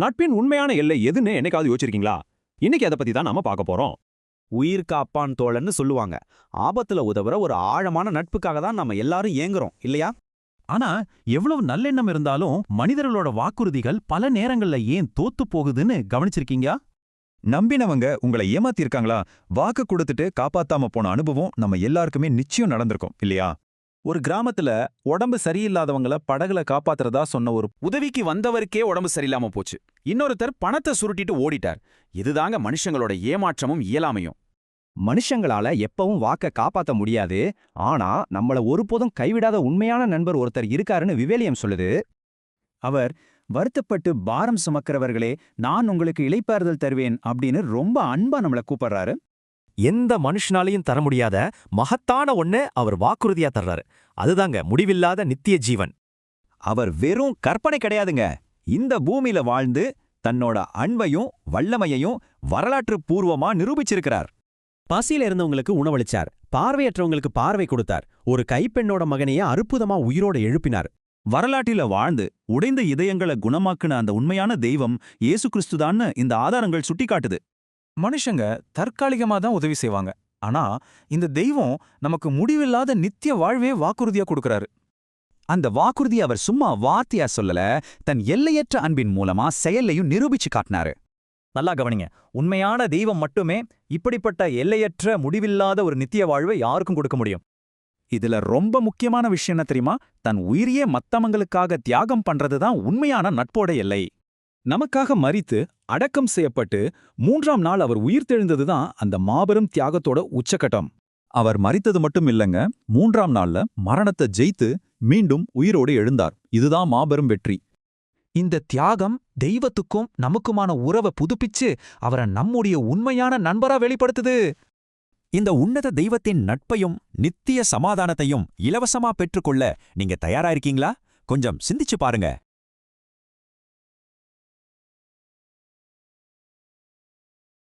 நட்பின் உண்மையான எல்லை எதுன்னு என்னைக்காவது யோசிச்சிருக்கீங்களா? இன்னைக்கு அதை பத்தி தான் நாம பார்க்க போறோம். உயிர் காப்பான் தோழன்னு சொல்லுவாங்க. ஆபத்துல உதவுற ஒரு ஆழமான நட்புக்காக தான் நம்ம எல்லாரும் ஏங்குறோம் இல்லையா? ஆனா எவ்வளவு நல்லெண்ணம் இருந்தாலும் மனிதர்களோட வாக்குறுதிகள் பல நேரங்கள்ல ஏன் தோத்து போகுதுன்னு கவனிச்சிருக்கீங்க? நம்பினவங்க உங்களை ஏமாத்திருக்காங்களா? வாக்கு கொடுத்துட்டு காப்பாத்தாம போன அனுபவம் நம்ம எல்லாருக்குமே நிச்சயம் நடந்திருக்கும் இல்லையா? ஒரு கிராமத்துல உடம்பு சரியில்லாதவங்கள படகுல காப்பாத்துறதா சொன்ன ஒரு உதவிக்கு வந்தவருக்கே உடம்பு சரியில்லாம போச்சு. இன்னொருத்தர் பணத்தை சுருட்டிட்டு ஓடிட்டார். இதுதாங்க மனுஷங்களோட ஏமாற்றமும் இயலாமையும். மனுஷங்களால எப்பவும் வாக்க காப்பாத்த முடியாது. ஆனா நம்மள ஒருபோதும் கைவிடாத உண்மையான நண்பர் ஒருத்தர் இருக்காருன்னு விவேலியம் சொல்லுது. அவர் வருத்தப்பட்டு பாரம் சுமக்கிறவர்களே, நான் உங்களுக்கு இளைப்பாறுதல் தருவேன் அப்படின்னு ரொம்ப அன்பா நம்மள கூப்பிடுறாரு. எந்த மனுஷனாலையும் தர முடியாத மகத்தான ஒண்ணு அவர் வாக்குறுதியா தர்றாரு. அதுதாங்க முடிவில்லாத நித்திய ஜீவன். அவர் வெறும் கற்பனை கிடையாதுங்க. இந்த பூமியில வாழ்ந்து தன்னோட அன்பையும் வல்லமையையும் வரலாற்று பூர்வமா நிரூபிச்சிருக்கிறார். பசியில இருந்தவங்களுக்கு உணவளிச்சார், பார்வையற்றவங்களுக்கு பார்வை கொடுத்தார், ஒரு கைப்பெண்ணோட மகனையே அற்புதமா உயிரோட எழுப்பினார். வரலாற்றில வாழ்ந்து உடைந்த இதயங்களை குணமாக்குன அந்த உண்மையான தெய்வம் இயேசு கிறிஸ்துதான்னு இந்த ஆதாரங்கள் சுட்டிக்காட்டுது. மனுஷங்க தற்காலிகமா தான் உதவி செய்வாங்க. ஆனா இந்த தெய்வம் நமக்கு முடிவில்லாத நித்திய வாழ்வே வாக்குறுதியா கொடுக்கறாரு. அந்த வாக்குறுதி அவர் சும்மா வார்த்தையா சொல்லல, தன் எல்லையற்ற அன்பின் மூலமா செயல்லையும் நிரூபிச்சு காட்டினாரு. நல்லா கவனிங்க. உண்மையான தெய்வம் மட்டுமே இப்படிப்பட்ட எல்லையற்ற முடிவில்லாத ஒரு நித்திய வாழ்வை யாருக்கும் கொடுக்க முடியும். இதுல ரொம்ப முக்கியமான விஷயம் என்ன தெரியுமா? தன் உயிரியே மத்தவங்களுக்காக தியாகம் பண்றதுதான் உண்மையான நட்போட எல்லை. நமக்காக மரித்து அடக்கம் செய்யப்பட்டு 3ஆம் நாள் அவர் உயிர்த்தெழுந்ததுதான் அந்த மாபெரும் தியாகத்தோட உச்சகட்டம். அவர் மரித்தது மட்டும் இல்லங்க, 3ஆம் நாள்ல மரணத்தை ஜெயித்து மீண்டும் உயிரோடு எழுந்தார். இதுதான் மாபெரும் வெற்றி. இந்த தியாகம் தெய்வத்துக்கும் நமக்குமான உறவை புதுப்பிச்சு அவரை நம்முடைய உண்மையான நண்பரா வெளிப்படுத்துது. இந்த உன்னத தெய்வத்தின் நட்பையும் நித்திய சமாதானத்தையும் இலவசமா பெற்றுக்கொள்ள நீங்க தயாரா இருக்கீங்களா? கொஞ்சம் சிந்திச்சு பாருங்க.